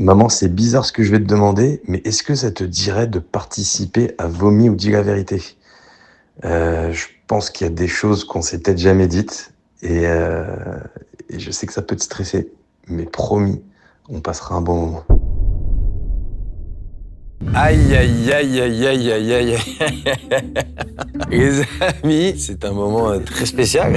Maman, c'est bizarre ce que je vais te demander, mais est-ce que ça te dirait de participer à Vomi ou Dis la vérité? Je pense qu'il y a des choses qu'on s'est peut-être jamais dites et je sais que ça peut te stresser, mais promis, on passera un bon moment. Aïe, aïe, aïe, aïe, aïe, aïe, aïe, aïe. Les amis, c'est un moment très spécial,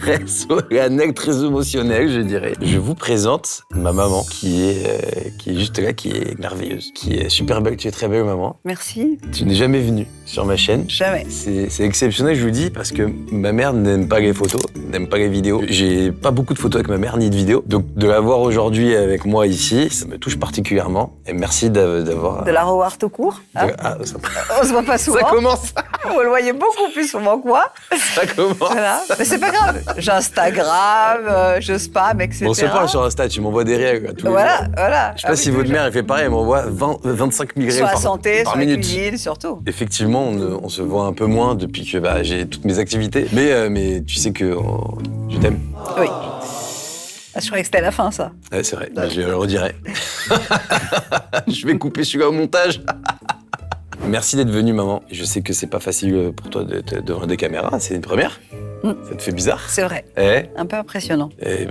très solennel, très émotionnel, je dirais. Je vous présente ma maman qui est juste là, qui est merveilleuse, qui est super belle. Tu es très belle, maman. Merci. Tu n'es jamais venue sur ma chaîne. Jamais. C'est exceptionnel, je vous dis, parce que ma mère n'aime pas les photos, n'aime pas les vidéos. J'ai pas beaucoup de photos avec ma mère, ni de vidéos. Donc de la voir aujourd'hui avec moi ici, ça me touche particulièrement. Et merci d'avoir... De la revoir tout court. Hein. Ah, ça... On se voit pas souvent. Ça commence. Vous le voyez beaucoup plus souvent que moi. Ça commence. Voilà. Mais c'est pas grave. J'Instagram, je spam, etc. On se parle sur Insta, tu m'envoies des réels tous les jours. Voilà. Je sais pas si votre mère elle fait pareil, elle m'envoie 25 000 réels sur la santé, par sur minute. la cuisine, surtout. Effectivement, on se voit un peu moins depuis que j'ai toutes mes activités. Mais tu sais que je t'aime. Oui. Ah, je croyais que c'était la fin, ça. Ouais, c'est vrai, je le redirai. Je vais couper celui-là au montage. Merci d'être venue, maman. Je sais que c'est pas facile pour toi d'être devant des caméras, c'est une première. Ça te fait bizarre. C'est vrai. Eh Un peu impressionnant.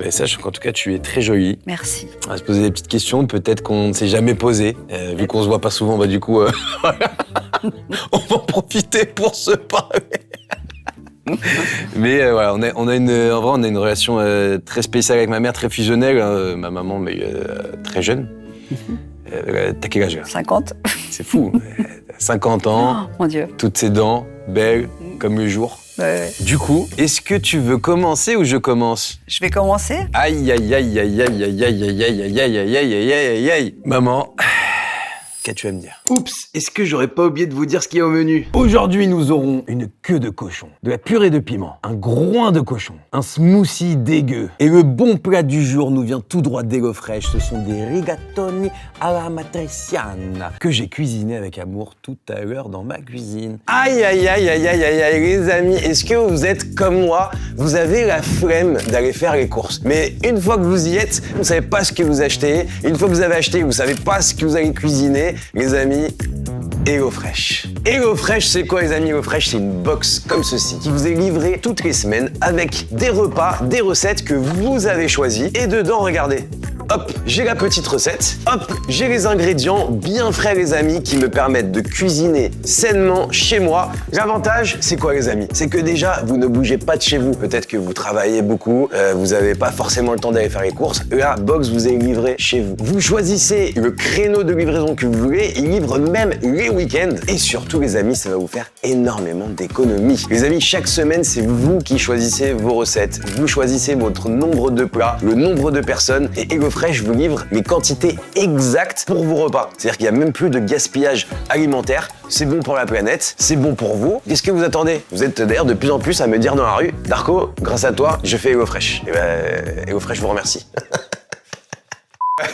Sache qu'en tout cas, tu es très jolie. Merci. On va se poser des petites questions, peut-être qu'on ne s'est jamais posées. Vu qu'on se voit pas souvent, du coup, on va en profiter pour se parler. Mais voilà, en vrai, on a une relation très spéciale avec ma mère, très fusionnelle. Ma maman, mais très jeune. T'as quel âge là? 50. C'est fou. 50 ans, Oh, mon Dieu. toutes ses dents, belles, comme le jour. Ouais. Du coup, est-ce que tu veux commencer ou je commence? Je vais commencer. Aïe, aïe, aïe, aïe, aïe, aïe, aïe, aïe, aïe, aïe, aïe, aïe, aïe, aïe, aïe, aïe. Maman, qu'as-tu à me dire? Oups, est-ce que j'aurais pas oublié de vous dire ce qu'il y a au menu? Aujourd'hui, nous aurons une queue de cochon, de la purée de piment, un groin de cochon, un smoothie dégueu. Et le bon plat du jour nous vient tout droit d'HelloFresh. Ce sont des rigatoni alla matriciana que j'ai cuisiné avec amour tout à l'heure dans ma cuisine. Aïe, aïe, aïe, aïe, aïe, aïe, aïe, les amis, est-ce que vous êtes comme moi? Vous avez la flemme d'aller faire les courses. Mais une fois que vous y êtes, vous savez pas ce que vous achetez. Une fois que vous avez acheté, vous savez pas ce que vous allez cuisiner. Les amis, HelloFresh. HelloFresh, c'est quoi les amis? HelloFresh, c'est une box comme ceci qui vous est livrée toutes les semaines avec des repas, des recettes que vous avez choisies. Et dedans, regardez, hop, j'ai la petite recette, hop, j'ai les ingrédients bien frais les amis qui me permettent de cuisiner sainement chez moi. L'avantage, c'est quoi les amis? C'est que déjà, vous ne bougez pas de chez vous. Peut-être que vous travaillez beaucoup, vous n'avez pas forcément le temps d'aller faire les courses. La box vous est livrée chez vous. Vous choisissez le créneau de livraison que vous voulez, il livre même les week-ends. Et surtout les amis, ça va vous faire énormément d'économies. Les amis, chaque semaine, c'est vous qui choisissez vos recettes. Vous choisissez votre nombre de plats, le nombre de personnes et HelloFresh vous livre les quantités exactes pour vos repas. C'est-à-dire qu'il n'y a même plus de gaspillage alimentaire. C'est bon pour la planète, c'est bon pour vous. Qu'est-ce que vous attendez? Vous êtes d'ailleurs de plus en plus à me dire dans la rue, Darko, grâce à toi, je fais HelloFresh. Et HelloFresh vous remercie.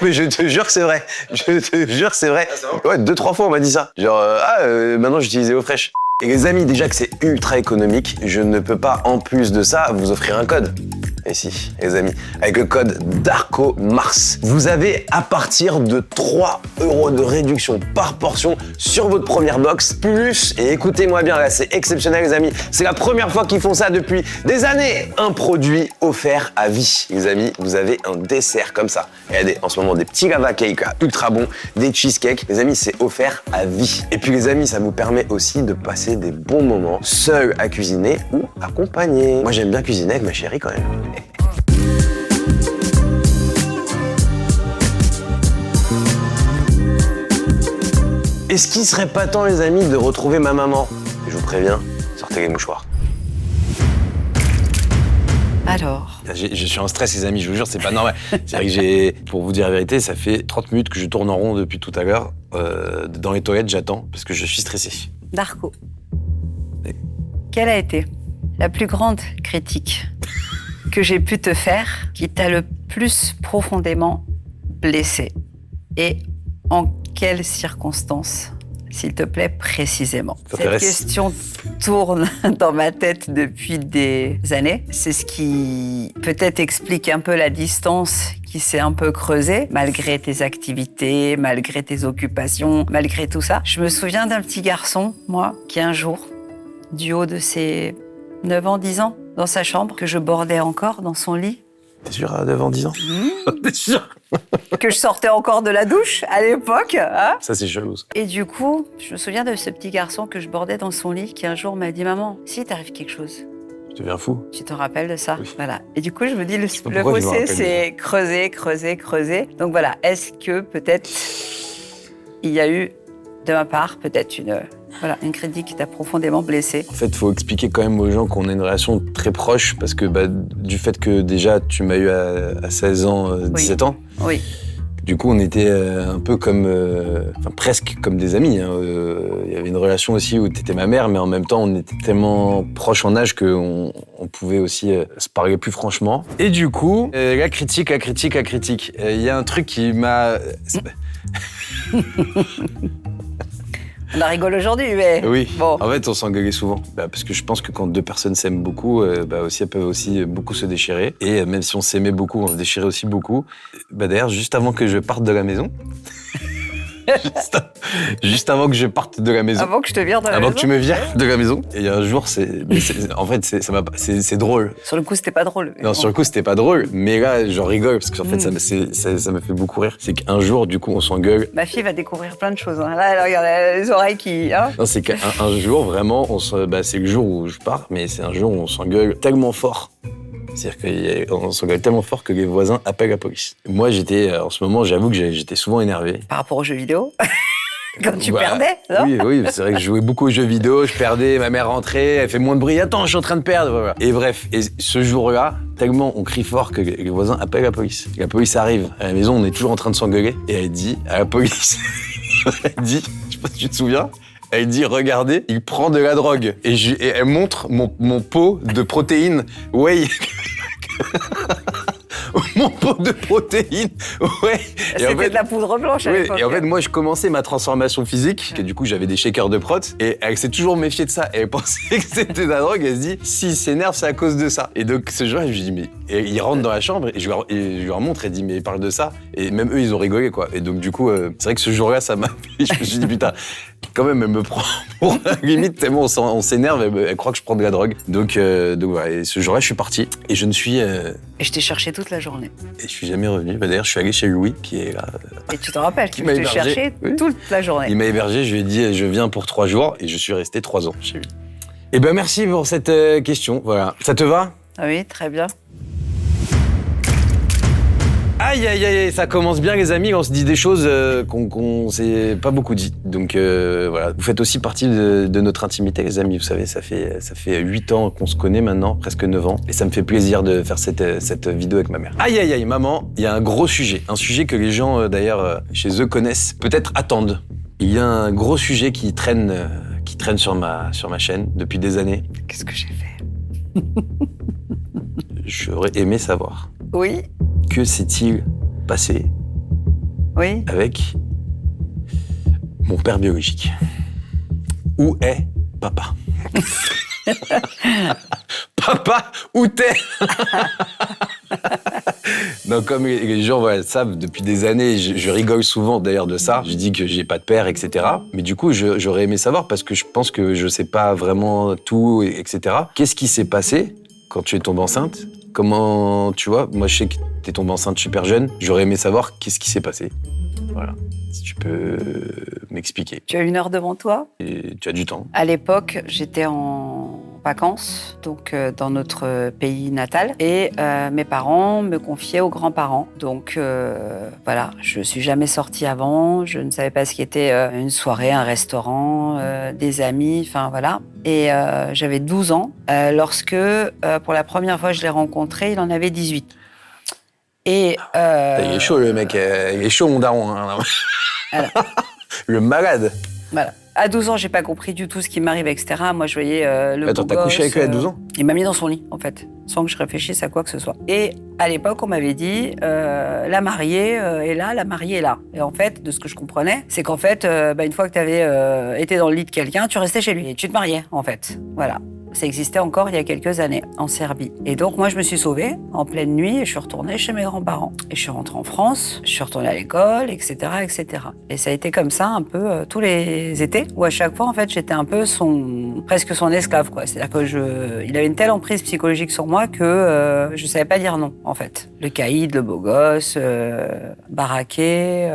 Mais je te jure que c'est vrai. Je te jure que c'est vrai. Ouais, 2-3 fois on m'a dit ça. Genre, maintenant j'utilise HelloFresh. Et les amis, déjà que c'est ultra économique, je ne peux pas en plus de ça vous offrir un code. Et si, les amis, avec le code DARKOMARS, vous avez à partir de 3 € de réduction par portion sur votre première box, plus, et écoutez-moi bien là, c'est exceptionnel les amis, c'est la première fois qu'ils font ça depuis des années, un produit offert à vie. Les amis, vous avez un dessert comme ça. Regardez, en ce moment, des petits lava cakes là, ultra bons, des cheesecakes, les amis, c'est offert à vie. Et puis les amis, ça vous permet aussi de passer des bons moments seul à cuisiner ou accompagné. Moi, j'aime bien cuisiner avec ma chérie quand même. Est-ce qu'il serait pas temps, les amis, de retrouver ma maman? Je vous préviens, sortez les mouchoirs. Alors, Je suis en stress, les amis, je vous jure, c'est pas normal. C'est vrai que pour vous dire la vérité, ça fait 30 minutes que je tourne en rond depuis tout à l'heure. Dans les toilettes, j'attends parce que je suis stressé. Darko, Oui. quelle a été la plus grande critique que j'ai pu te faire qui t'a le plus profondément blessé? Et en quelles circonstances, s'il te plaît, précisément? Cette question tourne dans ma tête depuis des années. C'est ce qui peut-être explique un peu la distance qui qui s'est un peu creusé, malgré tes activités, malgré tes occupations, malgré tout ça. Je me souviens d'un petit garçon, moi, qui un jour, du haut de ses 9 ans, 10 ans, dans sa chambre, que je bordais encore dans son lit. T'es sûr, à 9 ans, 10 ans T'es sûr? Que je sortais encore de la douche à l'époque. Hein, Ça, c'est chelou. et du coup, je me souviens de ce petit garçon que je bordais dans son lit, qui un jour m'a dit « Maman, si t'arrive quelque chose, Je deviens fou. tu te rappelles de ça Oui. » Voilà. Et du coup, je me dis, le pourquoi je me fossé, rappelle c'est creuser, creuser, creuser. Donc voilà, est-ce que peut-être il y a eu, de ma part, peut-être une critique qui t'a profondément blessé? En fait, il faut expliquer quand même aux gens qu'on a une relation très proche parce que du fait que déjà tu m'as eu à 16 ans, 17 ans, Oui. du coup on était un peu comme, presque comme des amis. Hein. Il y avait une relation aussi où tu étais ma mère, mais en même temps on était tellement proches en âge qu'on pouvait aussi se parler plus franchement. Et du coup, la critique. Il y a un truc qui m'a... On en rigole aujourd'hui, mais... Oui, Bon. en fait on s'engueulait souvent. Parce que je pense que quand deux personnes s'aiment beaucoup, aussi, elles peuvent aussi beaucoup se déchirer. Et même si on s'aimait beaucoup, on se déchirait aussi beaucoup. D'ailleurs, juste avant que je parte de la maison... juste avant que je parte de la maison... Avant que je te vire de la Avant maison. que tu me vires de la maison. Et il y a un jour, c'est drôle. Sur le coup, c'était pas drôle. mais Non, bon. sur le coup, c'était pas drôle. Mais là, j'en rigole parce qu'en fait, ça me fait beaucoup rire. C'est qu'un jour, du coup, on s'engueule. Ma fille va découvrir plein de choses. Hein. Là, elle regarde les oreilles qui... Hein. Non, c'est qu'un jour, vraiment, c'est le jour où je pars, mais c'est un jour où on s'engueule tellement fort. C'est-à-dire qu'on s'engueule tellement fort que les voisins appellent la police. Moi, en ce moment, j'avoue que j'étais souvent énervé. Par rapport aux jeux vidéo. Quand tu Bah, perdais, non? Oui, c'est vrai que je jouais beaucoup aux jeux vidéo, je perdais, ma mère rentrait, elle fait moins de bruit, attends, je suis en train de perdre. Voilà. Et bref, ce jour-là, tellement on crie fort que les voisins appellent la police. La police arrive à la maison, on est toujours en train de s'engueuler, et elle dit à la police, elle dit, je sais pas si tu te souviens, elle dit, regardez, il prend de la drogue. Et elle montre mon pot de protéines whey. Mon pot de protéines, ouais. C'était de la poudre blanche à oui, l'époque. et en fait, moi, je commençais ma transformation physique, que du coup, j'avais des shakers de prot, et elle s'est toujours méfiée de ça. Et elle pensait que c'était de la drogue, elle se dit, s'il s'énerve, c'est à cause de ça. Et donc, ce jour-là, je lui dis, mais... Et il rentre dans la chambre, et je leur montre, elle dit, mais il parle de ça. Et même eux, ils ont rigolé, quoi. Et donc, du coup, c'est vrai que ce jour-là, ça m'a fait... Je me suis dit, putain, quand même, elle me prend pour limite, tellement on s'énerve, elle croit que je prends de la drogue. Donc voilà, et ce jour-là, je suis parti, et je ne suis... Et je t'ai cherché toute la journée. Et je suis jamais revenu. D'ailleurs, je suis allé chez Louis, qui est là. Et tu te rappelles Qui que m'a je t'ai hébergé. cherché Oui. toute la journée. Il m'a hébergé, je lui ai dit, je viens pour 3 jours, et je suis resté 3 ans chez lui. Eh ben, merci pour cette question. Voilà. Ça te va? Ah oui, très bien. Aïe, aïe, aïe, ça commence bien, les amis. On se dit des choses qu'on s'est pas beaucoup dit. Donc voilà, vous faites aussi partie de notre intimité, les amis. Vous savez, ça fait 8 ans qu'on se connaît maintenant, presque 9 ans. Et ça me fait plaisir de faire cette vidéo avec ma mère. Aïe, aïe, aïe, maman, il y a un gros sujet. Un sujet que les gens, d'ailleurs, chez eux connaissent, peut-être attendent. Il y a un gros sujet qui traîne sur ma chaîne depuis des années. Qu'est-ce que j'ai fait? J'aurais aimé savoir. Oui, Que s'est-il passé oui. avec mon père biologique? Où est papa? Papa, où t'es? Non, comme les gens savent depuis des années, je rigole souvent d'ailleurs de ça. Je dis que j'ai pas de père, etc. Mais du coup, j'aurais aimé savoir parce que je pense que je sais pas vraiment tout, etc. Qu'est-ce qui s'est passé quand tu es tombée enceinte? Comment, tu vois, moi je sais que t'es tombée enceinte super jeune. J'aurais aimé savoir qu'est-ce qui s'est passé. Voilà. Si tu peux m'expliquer. Tu as 1 heure devant toi. Et tu as du temps. À l'époque, j'étais en vacances, donc dans notre pays natal, et mes parents me confiaient aux grands-parents. Donc voilà, je suis jamais sortie avant, je ne savais pas ce qu'était une soirée, un restaurant, des amis, enfin voilà. Et j'avais 12 ans lorsque, pour la première fois, je l'ai rencontré, il en avait 18. Et Il est chaud le mec, il est chaud mon daron. Hein. Alors. Le malade. Voilà. À 12 ans, j'ai pas compris du tout ce qui m'arrivait, etc. Moi, je voyais le Attends, beau t'as couché gosse, avec lui à 12 ans? Il m'a mis dans son lit, en fait, sans que je réfléchisse à quoi que ce soit. Et à l'époque, on m'avait dit, la mariée est là, la mariée est là. Et en fait, de ce que je comprenais, c'est qu'en fait, une fois que t'avais été dans le lit de quelqu'un, tu restais chez lui et tu te mariais, en fait. Voilà. Ça existait encore il y a quelques années, en Serbie. Et donc, moi, je me suis sauvée en pleine nuit et je suis retournée chez mes grands-parents. Et je suis rentrée en France, je suis retournée à l'école, etc., etc. Et ça a été comme ça un peu tous les étés, où à chaque fois, en fait, j'étais un peu presque son esclave, quoi. C'est-à-dire que il avait une telle emprise psychologique sur moi que je savais pas dire non, en fait. Le caïd, le beau gosse, baraqué,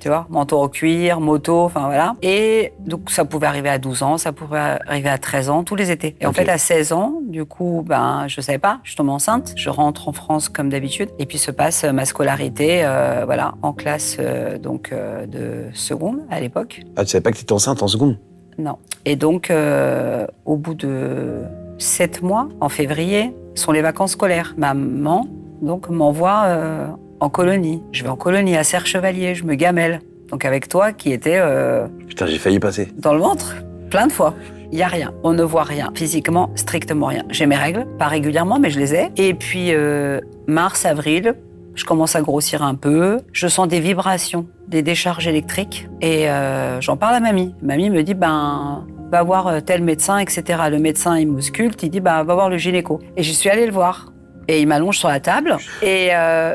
tu vois, manteau en cuir, moto, enfin voilà. Et donc, ça pouvait arriver à 12 ans, ça pouvait arriver à 13 ans, tous les étés. Et en fait, à 16 ans, du coup, je savais pas, je tombe enceinte, je rentre en France comme d'habitude, et puis se passe ma scolarité, voilà, en classe de seconde à l'époque. Ah, tu savais pas que t'étais enceinte en seconde? Non. Et donc, au bout de 7 mois, en février, sont les vacances scolaires. Ma maman, donc, m'envoie en colonie. Je vais en colonie à Serre-Chevalier, je me gamelle. Donc avec toi qui était Putain, j'ai failli passer. dans le ventre, plein de fois. Il n'y a rien, on ne voit rien, physiquement, strictement rien. J'ai mes règles, pas régulièrement, mais je les ai. Et puis, mars, avril, je commence à grossir un peu. Je sens des vibrations, des décharges électriques. Et j'en parle à mamie. Mamie me dit, va voir tel médecin, etc. Le médecin, il m'ausculte, il dit, va voir le gynéco. Et je suis allée le voir. Et il m'allonge sur la table. Et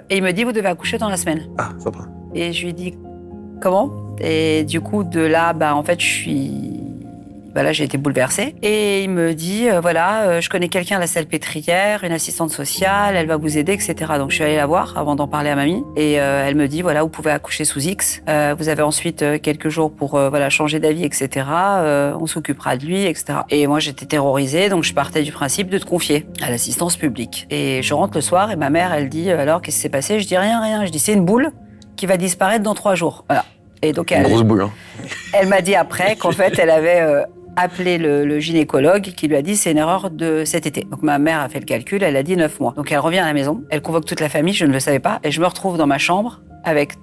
il me dit, vous devez accoucher dans la semaine. Ah, sympa. Et je lui dis, comment? Et du coup, de là, en fait, j'ai été bouleversée. Et il me dit, je connais quelqu'un à la salpêtrière, une assistante sociale, elle va vous aider, etc. Donc, je suis allée la voir avant d'en parler à mamie. Et elle me dit, vous pouvez accoucher sous X. Vous avez ensuite quelques jours pour changer d'avis, etc. On s'occupera de lui, etc. Et moi, j'étais terrorisée, donc je partais du principe de te confier à l'assistance publique. Et je rentre le soir et ma mère, elle dit, alors, qu'est-ce qui s'est passé? Je dis, rien. Je dis, c'est une boule qui va disparaître dans 3 jours. Voilà. Et donc, Une grosse boule, hein. Elle m'a dit après qu'en fait, elle avait appelé le gynécologue qui lui a dit c'est une erreur de cet été. Donc ma mère a fait le calcul, elle a dit 9 mois. Donc elle revient à la maison, elle convoque toute la famille, je ne le savais pas, et je me retrouve dans ma chambre avec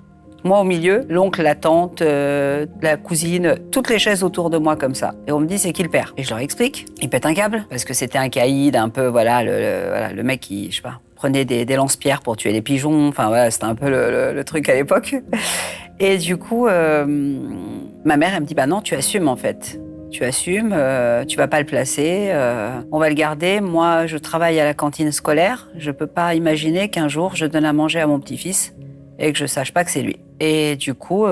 moi au milieu, l'oncle, la tante, la cousine, toutes les chaises autour de moi comme ça. Et on me dit c'est qui le père? Et je leur explique. Ils pètent un câble parce que c'était un caïd, un peu le mec qui, je sais pas, prenait des lance-pierres pour tuer les pigeons. Enfin voilà, c'était un peu le truc à l'époque. Et du coup, ma mère, elle me dit non, tu assumes en fait. Tu assumes, tu vas pas le placer, on va le garder. Moi, je travaille à la cantine scolaire. Je peux pas imaginer qu'un jour, je donne à manger à mon petit-fils et que je sache pas que c'est lui. Et du coup,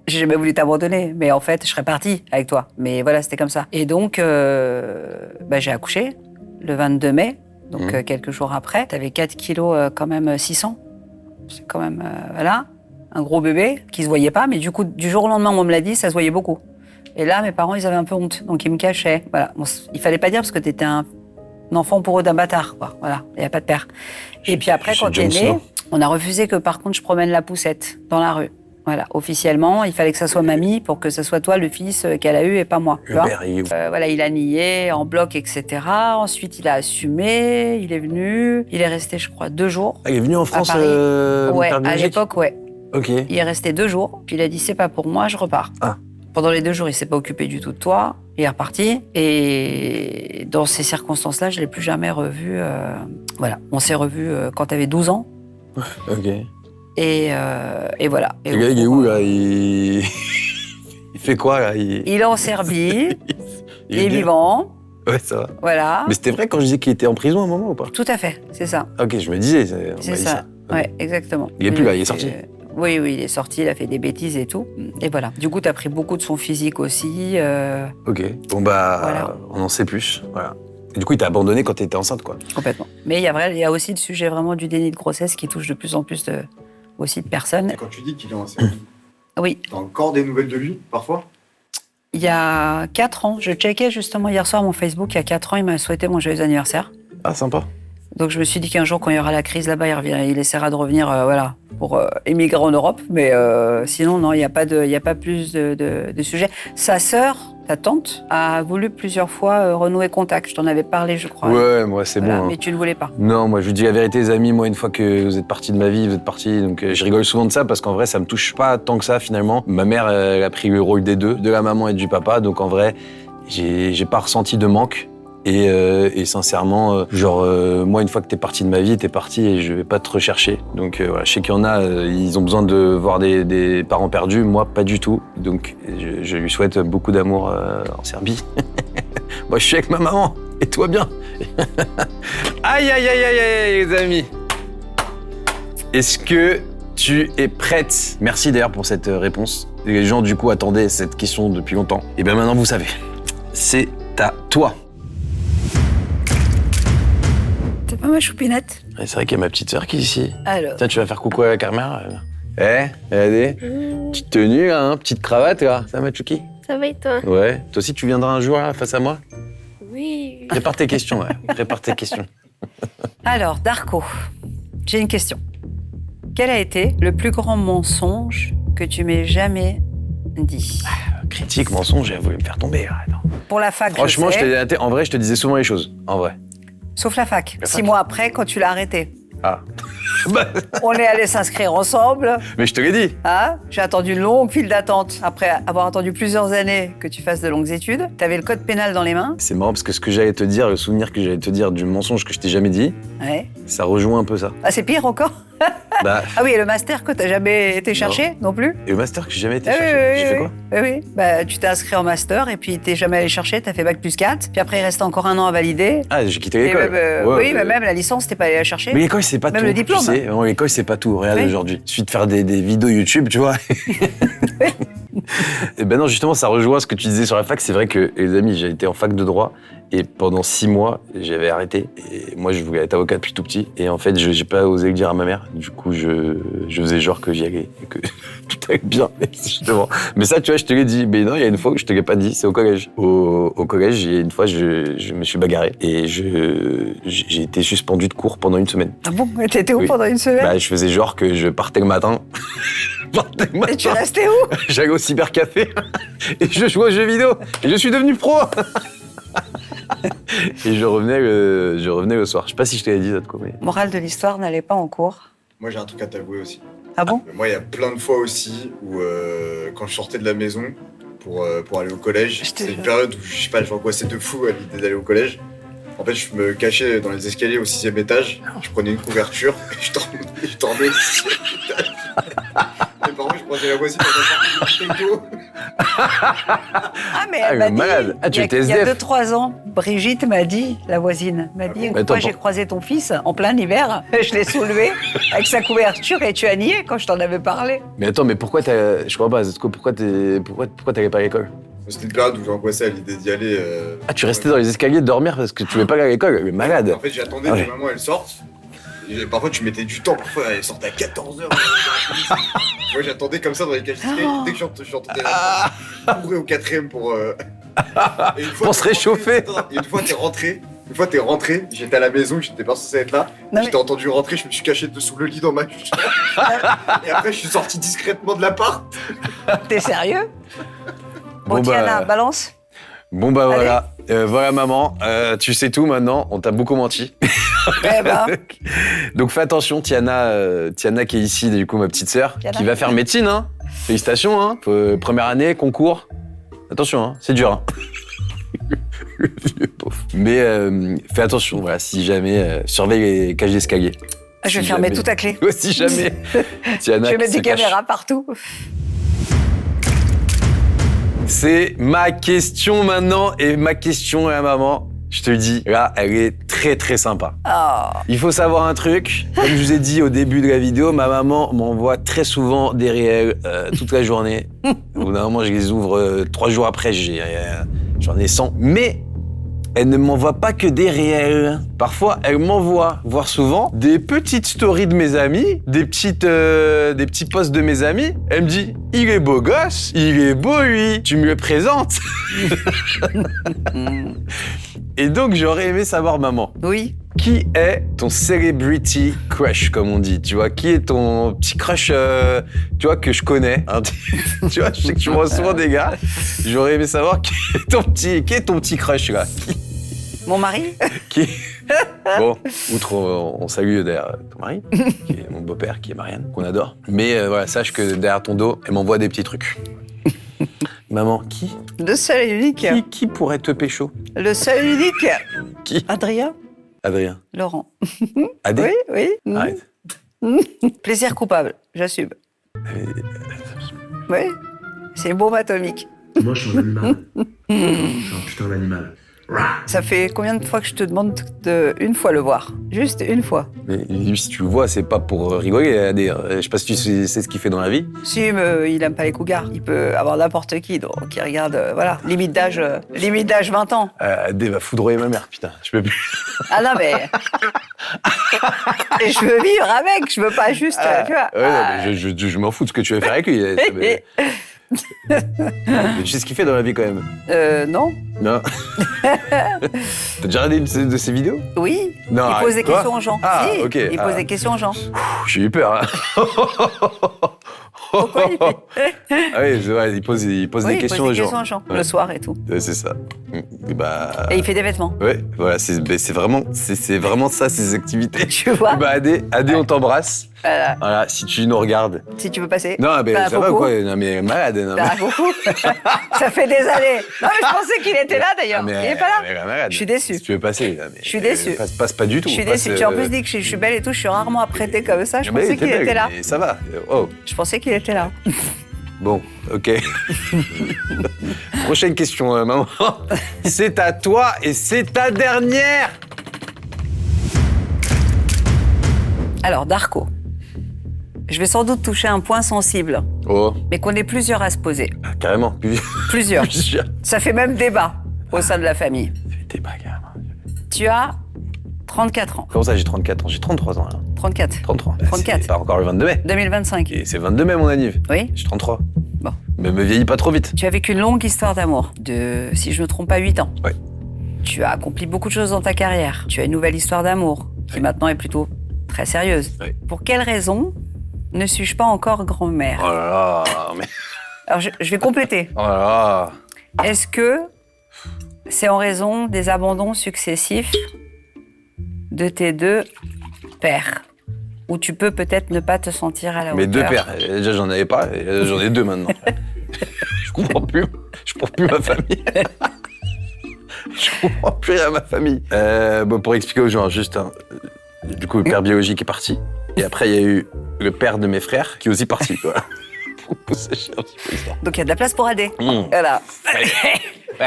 j'ai jamais voulu t'abandonner, mais en fait, je serais partie avec toi. Mais voilà, c'était comme ça. Et donc, j'ai accouché le 22 mai, donc quelques jours après. T'avais 4 kilos, quand même 600. C'est quand même, un gros bébé qui se voyait pas, mais du coup, du jour au lendemain, on me l'a dit, ça se voyait beaucoup. Et là, mes parents, ils avaient un peu honte, donc ils me cachaient. Voilà. Bon, il fallait pas dire parce que t'étais un enfant pour eux d'un bâtard, quoi. Voilà, il y a pas de père. Et puis après, quand t'es né, on a refusé que par contre je promène la poussette dans la rue. Voilà, officiellement, il fallait que ça soit mamie pour que ce soit toi le fils qu'elle a eu et pas moi. Le père, il a nié en bloc, etc. Ensuite, il a assumé, il est venu, il est resté, je crois, 2 jours. Ah, il est venu en France, ouais, à l'époque, ouais. Ok. Il est resté 2 jours, puis il a dit c'est pas pour moi, je repars. Ah. Pendant les 2 jours, il s'est pas occupé du tout de toi. Il est reparti. Et dans ces circonstances-là, je l'ai plus jamais revu. Voilà, on s'est revu quand t'avais 12 ans. Ok. Et voilà. Et le gars, il est où là? Il fait quoi là? Il est en Serbie. Il est vivant. Ouais, ça va. Voilà. Mais c'était vrai quand je disais qu'il était en prison à un moment ou pas? Tout à fait, c'est ça. Ok, je me disais. C'est ça. Ouais, exactement. Il est plus là, il est sorti. Oui, il est sorti, il a fait des bêtises et tout. Et voilà. Du coup, t'as pris beaucoup de son physique aussi. Ok. Bon voilà. On en sait plus. Voilà. Et du coup, il t'a abandonné quand t'étais enceinte, quoi. Complètement. Mais il y a aussi le sujet vraiment du déni de grossesse qui touche de plus en plus aussi de personnes. Et quand tu dis qu'il est en Serbie, oui. T'as encore des nouvelles de lui, parfois? Il y a 4 ans, je checkais justement hier soir mon Facebook, il y a 4 ans, il m'a souhaité mon joyeux anniversaire. Ah, sympa. Donc je me suis dit qu'un jour, quand il y aura la crise là-bas, il essaiera de revenir pour émigrer en Europe. Mais sinon, non, il n'y a pas plus de sujets. Sa sœur, ta tante, a voulu plusieurs fois renouer contact. Je t'en avais parlé, je crois. Ouais, moi, c'est voilà, bon. Mais tu ne voulais pas. Non, moi, je vous dis la vérité, les amis. Moi, une fois que vous êtes partis de ma vie, vous êtes partis. Donc, je rigole souvent de ça parce qu'en vrai, ça me touche pas tant que ça, finalement. Ma mère, elle a pris le rôle des deux, de la maman et du papa. Donc, en vrai, j'ai pas ressenti de manque. Et sincèrement, moi, une fois que t'es parti de ma vie, t'es parti et je vais pas te rechercher. Donc voilà, je sais qu'il y en a, ils ont besoin de voir des parents perdus. Moi, pas du tout. Donc je lui souhaite beaucoup d'amour en Serbie. Moi, je suis avec ma maman. Et toi bien. Aïe, aïe, aïe, aïe, aïe, les amis. Est-ce que tu es prête? Merci d'ailleurs pour cette réponse. Les gens, du coup, attendaient cette question depuis longtemps. Et bien maintenant, vous savez. C'est à toi. T'es pas ma choupinette? C'est vrai qu'il y a ma petite sœur qui est ici. Alors. Tiens, tu vas faire coucou à la caméra. Regardez. Petite tenue, là, hein, petite cravate, là. Ça va, Chouki? Ça va et toi? Ouais. Toi aussi, tu viendras un jour, là, face à moi? Oui. Prépare tes questions, ouais. Prépare tes questions. Alors, Darko, j'ai une question. Quel a été le plus grand mensonge que tu m'aies jamais dit? Critique, mensonge, j'ai voulu me faire tomber. Là. Attends. Pour la fac, Franchement, je sais, en vrai, je te disais souvent les choses. En vrai. sauf la fac. La 6 fac. mois après, quand tu l'as arrêté. Ah. Bah, On est allés s'inscrire ensemble. mais je te l'ai dit. Hein, j'ai attendu une longue file d'attente. Après avoir attendu plusieurs années que tu fasses de longues études, t'avais le code pénal dans les mains. C'est marrant parce que ce que j'allais te dire, le souvenir que j'allais te dire du mensonge que je t'ai jamais dit, Ouais. ça rejoint un peu ça. Ah, c'est pire encore? Bah, Ah oui, et le master que t'as jamais été chercher non plus? et le master que j'ai jamais été Ah chercher. J'ai fait quoi? oui. Bah, tu t'es inscrit en master et puis t'es jamais allé chercher, t'as fait bac plus 4. Puis après, il reste encore un an à valider. Ah, j'ai quitté Et l'école. même, Ouais, oui, mais même la licence, t'es pas allé la chercher. Mais l'école, c'est pas Même tout. le diplôme. Tu sais, non, l'école, c'est pas tout. Regarde Oui. aujourd'hui. Il suffit de faire des vidéos YouTube, tu vois. Et ben non, justement, ça rejoint ce que tu disais sur la fac. C'est vrai que, les amis, j'ai été en fac de droit et pendant 6 mois, j'avais arrêté. Et moi, je voulais être avocat depuis tout petit. Et en fait, j'ai pas osé le dire à ma mère. Du coup, je faisais genre que j'y allais et que tout allait bien, justement. Mais ça, tu vois, je te l'ai dit. Mais non, il y a une fois que je te l'ai pas dit, c'est au collège. Au collège, il y a une fois, je me suis bagarré et j'ai été suspendu de cours pendant une semaine. Ah bon? Mais t'étais où Oui. pendant une semaine? Bah, je faisais genre que je partais le matin. Je partais le Et tu matin. restais où? J'allais au cybercafé et je jouais aux jeux vidéo. Et je suis devenu pro. Et je revenais le soir. Je sais pas si je t'avais dit ça de quoi, mais... Morale de l'histoire, n'allez pas en cours. Moi, j'ai un truc à t'avouer aussi. Ah bon? Moi, il y a plein de fois aussi où, quand je sortais de la maison pour aller au collège, Je te c'est une jure. période où, je sais pas, j'angoissais de fou à l'idée d'aller au collège. En fait, je me cachais dans les escaliers au 6e étage, je prenais une couverture et je dormais au 6e étage. Et par contre, je prenais la voisine dans un frigo. Ah, mais Ah, elle mais m'a dit, malade. Ah, tu étais il y a SDF. 2-3 ans, Brigitte m'a dit, la voisine, m'a dit, Mais attends, moi j'ai croisé ton fils en plein hiver, je l'ai soulevé avec sa couverture et tu as nié quand je t'en avais parlé. Mais attends, mais pourquoi t'as... Je comprends pas, Zetko, pourquoi t'allais pas à l'école? C'était une période où j'angoissais à l'idée d'y aller. Ah, tu restais dans les escaliers de dormir parce que tu voulais pas aller à l'école? Mais malade. En fait, j'attendais Ah ouais. que maman elle sorte. Et parfois, tu mettais du temps. Parfois, elle sortait à 14h. Moi, j'attendais comme ça dans les cages d'escalier. Dès que j'entendais la porte, je courais au 4e pour. Et une fois, Pour se réchauffer. Attends, et une fois, t'es rentré. J'étais à la maison, j'étais pas censé être là. Non, Je t'ai entendu rentrer, je me suis caché dessous le lit dans ma chambre. Et après, je suis sorti discrètement de l'appart. T'es sérieux? Bon, Bon, bah, Tiana, balance. Bon bah voilà, voilà maman, tu sais tout maintenant, on t'a beaucoup menti. Eh ben, Donc fais attention, Tiana qui est ici, du coup ma petite sœur, Tiana. qui va faire médecine, hein. Félicitations, hein. Première année, concours. Attention, hein, c'est dur, hein. Le vieux pauvre. Mais fais attention, voilà, si jamais, surveille les cages d'escalier. je vais Si fermer jamais. tout à clé. Ouais, si jamais, Tiana Je vais qui mettre se des cache. caméras partout. C'est ma question maintenant, et ma question à la maman, je te le dis, là, elle est très très sympa. Oh. Il faut savoir un truc, comme je vous ai dit au début de la vidéo, ma maman m'envoie très souvent des réels toute la journée. Au bout d'un moment, je les ouvre 3 jours après, j'en ai 100. Mais elle ne m'envoie pas que des réels. Parfois, elle m'envoie, voire souvent, des petites stories de mes amis, des petits posts de mes amis. Elle me dit, il est beau gosse, il est beau lui, tu me le présentes. Et donc, j'aurais aimé savoir, maman, Oui. qui est ton celebrity crush, comme on dit, tu vois? Qui est ton petit crush, tu vois, que je connais, hein, tu vois, je sais que tu vois souvent des gars. J'aurais aimé savoir qui est ton petit crush, là. Mon mari? Qui... Bon, outre, on salue derrière ton mari, qui est mon beau-père, qui est Marianne, qu'on adore. Mais voilà, sache que derrière ton dos, elle m'envoie des petits trucs. Maman, Le seul et unique. qui pourrait te pécho? Le seul et unique. Qui? Adrien? Adrien. Laurent. Adé? Oui, oui. Arrête. Plaisir coupable, j'assume. Oui, c'est une bombe atomique. Moi, je suis un animal. Je suis un putain d'animal. Ça fait combien de fois que je te demande de une fois le voir? Juste une fois. Mais lui, si tu le vois, c'est pas pour rigoler, Adé. Je sais pas si tu sais ce qu'il fait dans la vie. Si, mais il aime pas les cougars. Il peut avoir n'importe qui, donc il regarde, voilà, limite d'âge 20 ans. Adé va foudroyer ma mère, putain, je peux plus. Ah non, mais... Et je veux vivre avec, je veux pas juste, tu vois. Ouais, non, mais je m'en fous de ce que tu veux faire avec lui. Mais tu sais ce qu'il fait dans la vie, quand même. Non. Non. T'as déjà regardé une de ses vidéos? Oui. Non, il pose des quoi questions aux gens. Ah, Si, ok. il pose des questions aux gens. J'ai eu peur. Hein. Pourquoi il fait Ah oui, il pose des questions aux gens. Le soir et tout. Ouais, c'est ça. Et bah... Et il fait des vêtements. Ouais, voilà, c'est vraiment ça, ses activités. Tu vois. Bah, Adé, on t'embrasse. Voilà. Voilà, si tu nous regardes. Si tu veux passer. Non, mais T'as ça va beaucoup. quoi? Non, mais malade. Non, T'as beaucoup. Ça fait des années. Non, mais je pensais qu'il était là d'ailleurs. mais, Il est pas là. mais malade. Je suis déçue. Si tu veux passer. Là, mais, Je suis déçue. Passe pas du tout. Je suis Passe, déçue. Tu as en plus dit que je suis belle et tout. Je suis rarement apprêtée comme ça. Je mais pensais t'es qu'il belle, était là. mais ça va. Oh, Je pensais qu'il était là. bon, ok. Prochaine question, maman. C'est à toi et c'est ta dernière. Alors, Darko. Je vais sans doute toucher un point sensible, Oh, mais qu'on est plusieurs à se poser. carrément. Plusieurs. Plusieurs. Ça fait même débat au sein de la famille. T'es pas carrément. Tu as 34 ans. Comment ça, j'ai 34 ans? J'ai 33 ans, là. 34. 33. Bah, 34. C'est pas encore le 22 mai. 2025. Et c'est 22 mai, mon anniv. Oui. J'ai 33. Bon. Mais me vieillis pas trop vite. Tu as vécu une longue histoire d'amour de, si je ne me trompe pas, 8 ans. Ouais. Tu as accompli beaucoup de choses dans ta carrière. Tu as une nouvelle histoire d'amour qui maintenant est plutôt très sérieuse. Ouais. Pour quelle raison ne suis-je pas encore grand-mère? Oh là là, mais... Alors, je vais compléter. Oh là là. Est-ce que c'est en raison des abandons successifs de tes deux pères? Ou tu peux peut-être ne pas te sentir à la Mes hauteur? deux pères, déjà j'en avais pas, et là, j'en ai deux maintenant. Je comprends plus ma famille. Je comprends plus à ma famille. Bon, pour expliquer aux gens, juste, hein, du coup, le père biologique est parti. Et après, il y a eu le père de mes frères qui est aussi parti, quoi. Pour sécher un petit peu l'histoire. Donc il y a de la place pour Adé. Voilà. Ouais,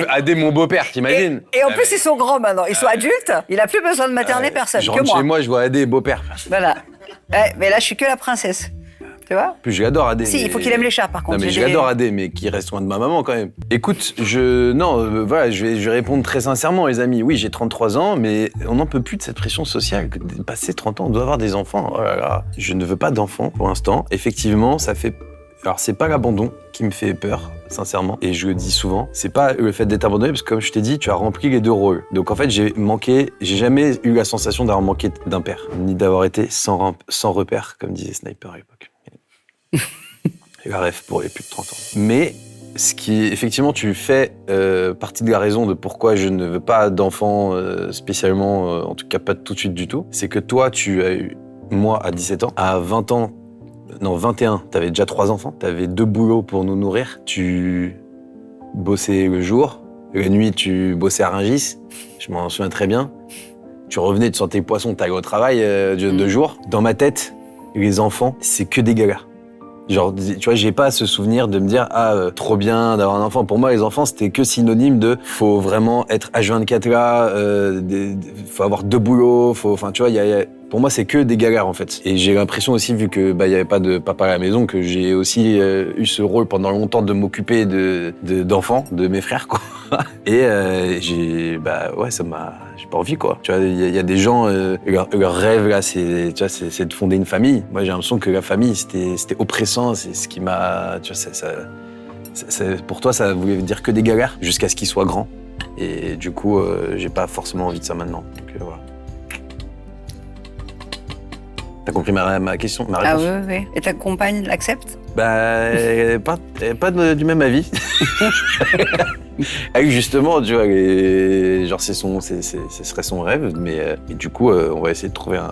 Adé, mon beau-père, t'imagines? Et en plus, ils sont grands maintenant. Ils sont adultes. Il n'a plus besoin de materner personne, Je que rentre moi. chez moi, je vois Adé, beau-père. Voilà. Ouais, mais là, je suis que la princesse. Tu vois? Plus, je l'adore, Adé. Si, il faut mais- qu'il aime les chats, par contre. Non, mais je l'adore, Adé, mais qui reste loin de ma maman, quand même. Écoute, voilà, je vais répondre très sincèrement, les amis. Oui, j'ai 33 ans, mais on n'en peut plus de cette pression sociale. Passer 30 ans, on doit avoir des enfants. Oh là là. Je ne veux pas d'enfants, pour l'instant. Effectivement, ça fait... Alors, c'est pas l'abandon qui me fait peur, sincèrement. Et je le dis souvent. C'est pas le fait d'être abandonné, parce que comme je t'ai dit, tu as rempli les deux rôles. Donc, en fait, j'ai jamais eu la sensation d'avoir manqué d'un père, ni d'avoir été sans repère, comme disait Sniper à l'époque. Et la ref pour les plus de 30 ans. Mais ce qui, effectivement, tu fais partie de la raison de pourquoi je ne veux pas d'enfants spécialement, en tout cas pas tout de suite du tout, c'est que toi, tu as eu, moi, à 17 ans, à 20 ans, non, 21, t'avais déjà 3 enfants, t'avais 2 boulots pour nous nourrir, tu bossais le jour, la nuit, tu bossais à Rungis, je m'en souviens très bien, tu revenais, tu sentais les poissons, t'allais au travail de jour. Dans ma tête, les enfants, c'est que des galères. Genre, tu vois, j'ai pas ce souvenir de me dire trop bien d'avoir un enfant. Pour moi, les enfants, c'était que synonyme de faut vraiment être H24 là, faut avoir 2 boulots, enfin, tu vois, pour moi, c'est que des galères en fait. Et j'ai l'impression aussi, vu que il y avait pas de papa à la maison, que j'ai aussi eu ce rôle pendant longtemps de m'occuper d'enfants, de mes frères, quoi. Et j'ai pas envie, quoi. Tu vois, il y a des gens, leur rêve là, c'est de fonder une famille. Moi, j'ai l'impression que la famille, c'était oppressant, c'est ce qui m'a, tu vois, pour toi, ça voulait dire que des galères jusqu'à ce qu'ils soient grands. Et du coup, j'ai pas forcément envie de ça maintenant. Donc voilà. T'as compris ma question, ma réponse? Ah oui. Et ta compagne l'accepte? Bah, pas du même avis. Avec justement, tu vois, genre ce serait son rêve, mais et du coup, on va essayer de trouver un.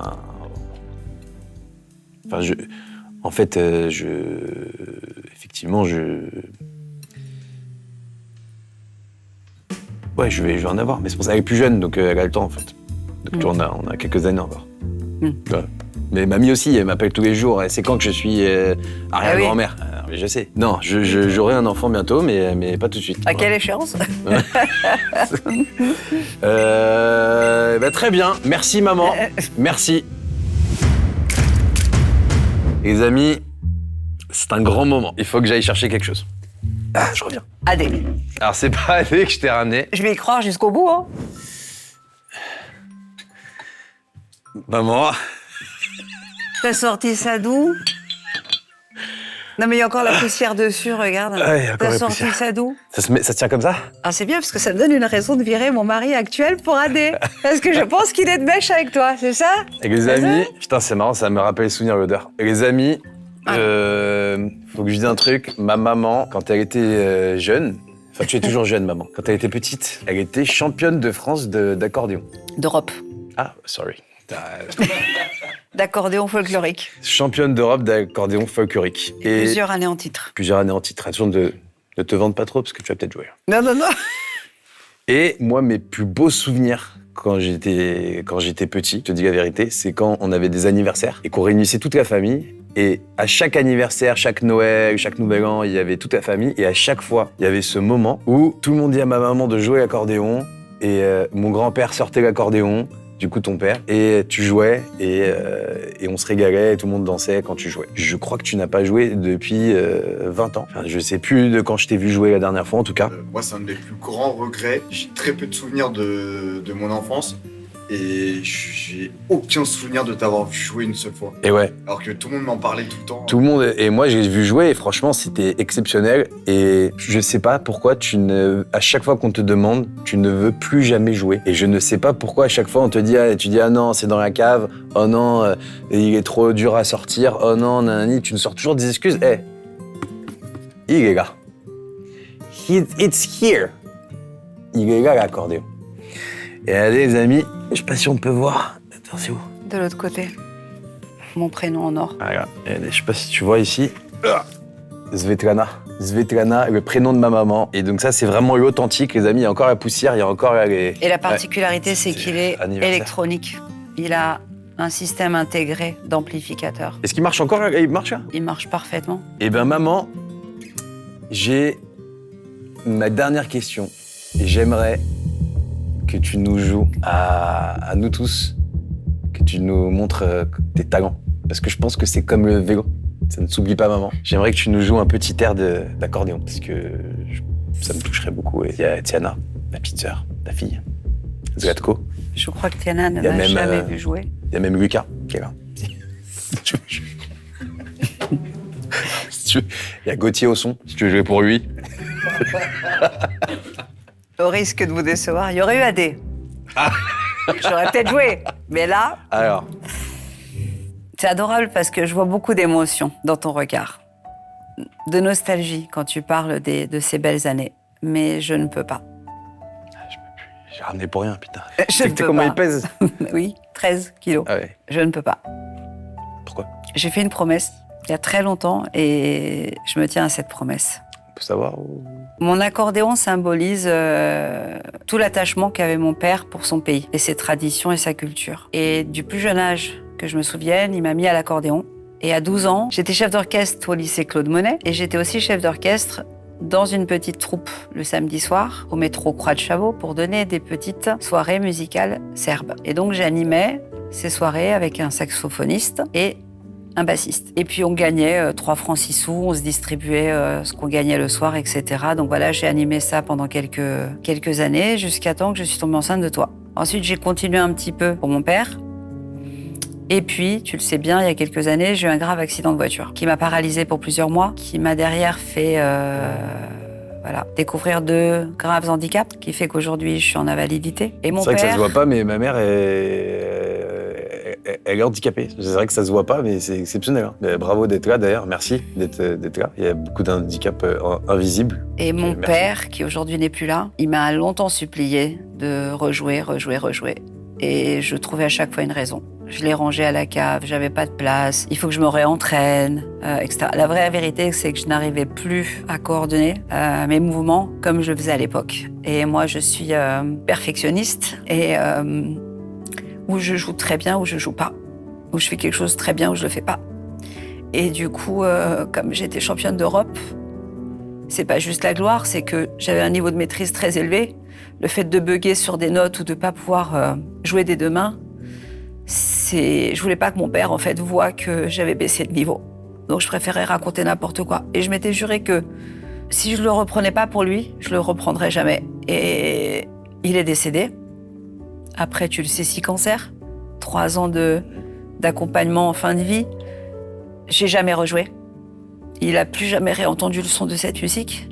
Enfin, effectivement, ouais, je vais en avoir, mais c'est pour ça qu'elle est plus jeune, donc elle a le temps en fait. Donc tu vois, on a quelques années encore. Ouais. Mais mamie aussi, elle m'appelle tous les jours. C'est quand que je suis arrière-grand-mère? Mais je sais. Non, j'aurai un enfant bientôt, mais pas tout de suite. À quelle échéance? Très bien. Merci, maman. Merci. Les amis, c'est un grand moment. Il faut que j'aille chercher quelque chose. Ah, je reviens. Adé. Alors, c'est pas Adé que je t'ai ramené. Je vais y croire jusqu'au bout, hein. Maman. T'as sorti ça d'où? Non, mais il y a encore la poussière dessus, regarde. Ouais, il y a encore T'as la sorti poussière. ça d'où? Ça se tient comme ça? Ah, c'est bien, parce que ça me donne une raison de virer mon mari actuel pour Adé. Parce que je pense qu'il est de mèche avec toi, c'est ça? Et les amis, putain, c'est marrant, ça me rappelle les souvenirs, l'odeur. Et les amis, faut que je dise un truc. Ma maman, quand elle était jeune, enfin, tu es toujours jeune, maman. Quand elle était petite, elle était championne de France d'accordéon. D'Europe. Ah, sorry. D'accordéon folklorique. Championne d'Europe d'accordéon folklorique. Et Plusieurs années en titre. plusieurs années en titre. Attention de te vendre pas trop, parce que tu vas peut-être jouer. Non, non, non. Et moi, mes plus beaux souvenirs quand j'étais petit, je te dis la vérité, c'est quand on avait des anniversaires et qu'on réunissait toute la famille. Et à chaque anniversaire, chaque Noël, chaque Nouvel An, il y avait toute la famille. Et à chaque fois, il y avait ce moment où tout le monde dit à ma maman de jouer l'accordéon. Et mon grand-père sortait l'accordéon, du coup ton père, et tu jouais, et on se régalait, et tout le monde dansait quand tu jouais. Je crois que tu n'as pas joué depuis 20 ans. Enfin, je sais plus de quand je t'ai vu jouer la dernière fois, en tout cas. Moi, c'est un de mes plus grands regrets. J'ai très peu de souvenirs de mon enfance. Et j'ai aucun souvenir de t'avoir vu jouer une seule fois. Et ouais, Alors que tout le monde m'en parlait tout le temps. tout le monde, et moi j'ai vu jouer, et franchement c'était exceptionnel. Et je sais pas pourquoi à chaque fois qu'on te demande, tu ne veux plus jamais jouer. Et je ne sais pas pourquoi à chaque fois on te dit, tu dis ah non c'est dans la cave, oh non il est trop dur à sortir, oh non nanani, tu nous sors toujours des excuses. Il est là. It's here. Il est là l'accordéon. Et allez les amis, je sais pas si on peut voir. Attends, c'est où? De l'autre côté. Mon prénom en or. Ah, regarde. Je sais pas si tu vois ici. Svetlana. Svetlana, le prénom de ma maman. Et donc ça, c'est vraiment authentique, les amis. Il y a encore la poussière, il y a encore les... Et la particularité, c'est qu'il est anniversaire. électronique. Il a un système intégré d'amplificateur. Est-ce qu'il marche encore? Il marche là? Il marche parfaitement. Eh ben maman, j'ai ma dernière question. Et j'aimerais que tu nous joues à nous tous, que tu nous montres tes talents. Parce que je pense que c'est comme le vélo, ça ne s'oublie pas, maman. J'aimerais que tu nous joues un petit air d'accordéon, parce que ça me toucherait beaucoup. Et il y a Tiana, ma petite sœur, ta fille, Zlatko. Je crois que Tiana ne Il y a m'a même, jamais vu jouer. Il y a même Lucas qui est là. Si tu veux. Il y a Gauthier au son, si tu veux jouer pour lui. Au risque de vous décevoir, il y aurait eu Adé. J'aurais peut-être joué, mais là, Alors, c'est adorable parce que je vois beaucoup d'émotions dans ton regard. De nostalgie quand tu parles de ces belles années. Mais je ne peux pas. j'ai ramené pour rien, putain. Je ne Tu sais peux combien pas. il pèse? Oui, 13 kilos. Ah ouais. Je ne peux pas. Pourquoi? J'ai fait une promesse il y a très longtemps et je me tiens à cette promesse. On peut savoir où... Mon accordéon symbolise tout l'attachement qu'avait mon père pour son pays et ses traditions et sa culture. Et du plus jeune âge que je me souvienne, il m'a mis à l'accordéon. Et à 12 ans, j'étais chef d'orchestre au lycée Claude Monet et j'étais aussi chef d'orchestre dans une petite troupe le samedi soir au métro Croix de Chavaux pour donner des petites soirées musicales serbes. Et donc j'animais ces soirées avec un saxophoniste et un bassiste. Et puis on gagnait 3 francs 6 sous, on se distribuait ce qu'on gagnait le soir, etc. Donc voilà, j'ai animé ça pendant quelques années jusqu'à temps que je suis tombée enceinte de toi. Ensuite, j'ai continué un petit peu pour mon père. Et puis, tu le sais bien, il y a quelques années, j'ai eu un grave accident de voiture qui m'a paralysée pour plusieurs mois, qui m'a derrière fait découvrir 2 graves handicaps, qui fait qu'aujourd'hui, je suis en invalidité. Et mon C'est vrai père... que ça se voit pas, mais ma mère, elle est handicapée. C'est vrai que ça se voit pas, mais c'est exceptionnel. Hein. Mais bravo d'être là, d'ailleurs. Merci d'être là. Il y a beaucoup d'handicaps invisibles. Et mon Merci. père, qui aujourd'hui n'est plus là, il m'a longtemps supplié de rejouer. Et je trouvais à chaque fois une raison. Je l'ai rangé à la cave, j'avais pas de place, il faut que je me réentraîne, etc. La vraie vérité, c'est que je n'arrivais plus à coordonner mes mouvements comme je faisais à l'époque. Et moi, je suis perfectionniste et où je joue très bien, où je joue pas. où je fais quelque chose très bien ou je le fais pas. Et du coup, comme j'étais championne d'Europe, c'est pas juste la gloire, c'est que j'avais un niveau de maîtrise très élevé. Le fait de bugger sur des notes ou de pas pouvoir jouer des deux mains, je voulais pas que mon père en fait voie que j'avais baissé de niveau. Donc je préférais raconter n'importe quoi. Et je m'étais juré que si je le reprenais pas pour lui, je le reprendrais jamais. Et il est décédé. Après, tu le sais, 6 cancers, 3 ans d'accompagnement en fin de vie. J'ai jamais rejoué. Il a plus jamais réentendu le son de cette musique.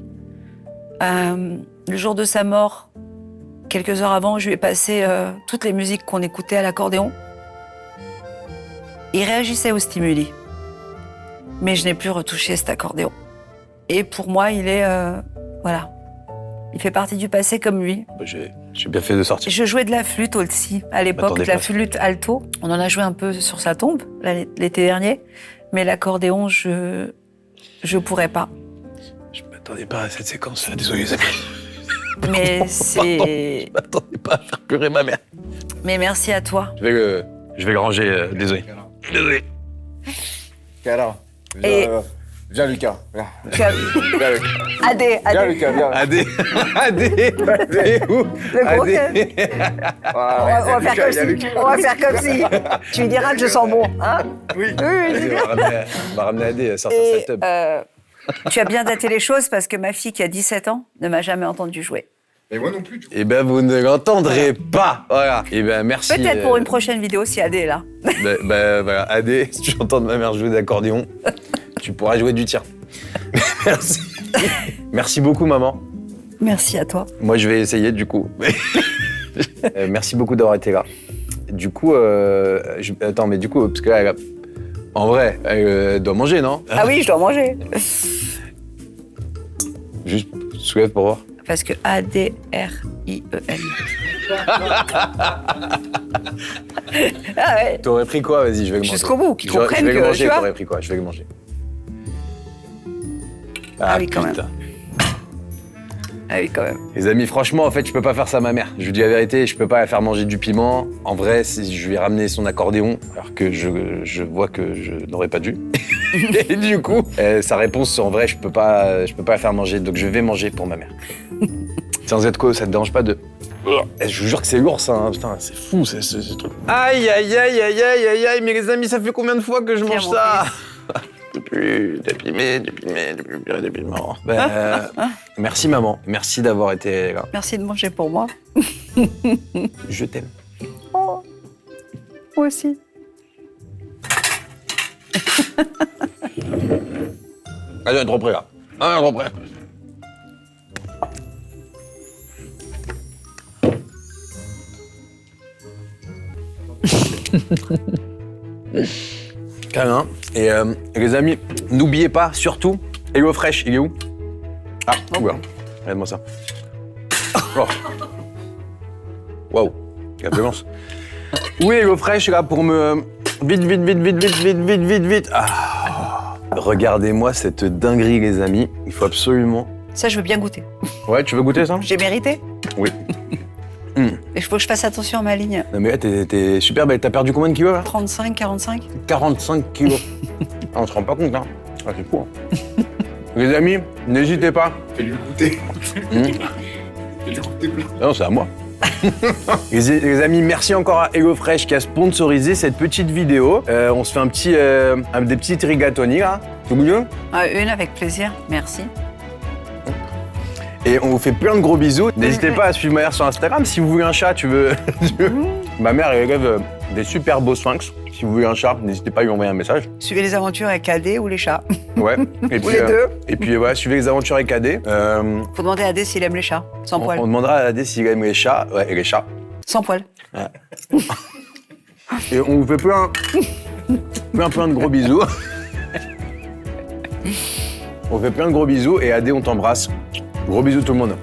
Le jour de sa mort, quelques heures avant, je lui ai passé toutes les musiques qu'on écoutait à l'accordéon. Il réagissait aux stimuli. Mais je n'ai plus retouché cet accordéon. Et pour moi, il est... voilà. Il fait partie du passé comme lui. J'ai bien fait de sortir. Je jouais de la flûte aussi. À l'époque, M'attendais la pas. flûte alto. On en a joué un peu sur sa tombe l'été dernier. Mais l'accordéon, je pourrais pas. Je m'attendais pas à cette séquence, désolé les amis. Mais c'est... Je m'attendais pas à faire pleurer ma mère. Mais merci à toi. Je vais le ranger, désolé. Désolé. Câlin. Et- Viens, Lucas. Viens. Tu as... Viens, Lucas. Adé, Viens, Adé. Lucas, viens. Adé. T'es où Le gros Adé. On va faire comme si. On va faire comme si. Tu lui diras que je sens bon. Hein Oui. Vas-y, on va ramener Adé à sortir Et cette tub. tu as bien daté les choses parce que ma fille qui a 17 ans ne m'a jamais entendu jouer. Mais moi non plus, du coup. Eh ben, vous ne l'entendrez pas. Voilà. Eh ben, merci. Peut-être pour une prochaine vidéo si Adé est là. Voilà, Adé, si tu entends ma mère jouer d'accordéon, tu pourras jouer du tien. Merci. Merci beaucoup, maman. Merci à toi. Moi, je vais essayer, du coup. Merci beaucoup d'avoir été là. Du coup, attends, mais du coup, parce que là, en vrai, elle doit manger, non? Ah oui, je dois manger. Juste soulève pour voir. Parce que A-D-R-I-E-N. Ah ouais. T'aurais pris quoi? Vas-y, je vais le manger. Jusqu'au bout, qu'ils Je comprennent vais le que, manger, tu vois. t'aurais pris quoi? Je vais le manger. Ah oui, quand même. putain. Ah oui, quand même. Les amis, franchement, en fait, je peux pas faire ça à ma mère. Je vous dis la vérité, je peux pas la faire manger du piment. En vrai, si je lui ai ramené son accordéon, alors que je vois que je n'aurais pas dû. Et du coup, sa réponse, en vrai, je peux pas la faire manger. Donc je vais manger pour ma mère. Sans être quoi, ça te dérange pas de... Je vous jure que c'est lourd, ça. Hein. Putain, c'est fou, ce truc. Aïe, aïe, aïe, aïe, aïe, aïe, aïe. Mais les amis, ça fait combien de fois que je Tiens, mange mon ça? Depuis piment. Merci maman, merci d'avoir été là. Merci de manger pour moi. Je t'aime. Oh, moi aussi. Allez, on est trop près là. On est trop près. Câlin. Et les amis, n'oubliez pas, surtout, HelloFresh, il est où? Ah, oula. Regarde-moi ça. Oh. Waouh, la violence. Où est HelloFresh là pour me... Vite. Ah. Regardez-moi cette dinguerie, les amis. Il faut absolument... Ça, je veux bien goûter. Ouais, tu veux goûter ça? J'ai mérité. Oui. Mais il faut que je fasse attention à ma ligne. Non mais là, t'es super belle. T'as perdu combien de kilos là? 35, 45. 45 kilos. Ah, on se rend pas compte, hein. Ah, c'est fou, hein. Les amis, n'hésitez pas. Fais-lui goûter. Fais-lui goûter plein. Ah non, c'est à moi. Les amis, merci encore à HelloFresh qui a sponsorisé cette petite vidéo. On se fait des petits rigatoni là. Tout bouillon. Une avec plaisir, merci. Et on vous fait plein de gros bisous. N'hésitez pas à suivre ma mère sur Instagram. Si vous voulez un chat, Ma mère, elle élève des super beaux sphinx. Si vous voulez un chat, n'hésitez pas à lui envoyer un message. Suivez les aventures avec Adé ou les chats. Ouais. Et Ou les deux. Et puis voilà, suivez les aventures avec Adé. Faut demander à Adé s'il aime les chats, sans poil. On demandera à Adé s'il aime les chats. Ouais, et les chats. Sans poil. Et on vous fait plein de gros bisous. On fait plein de gros bisous et Adé, on t'embrasse. Gros bisous tout le monde.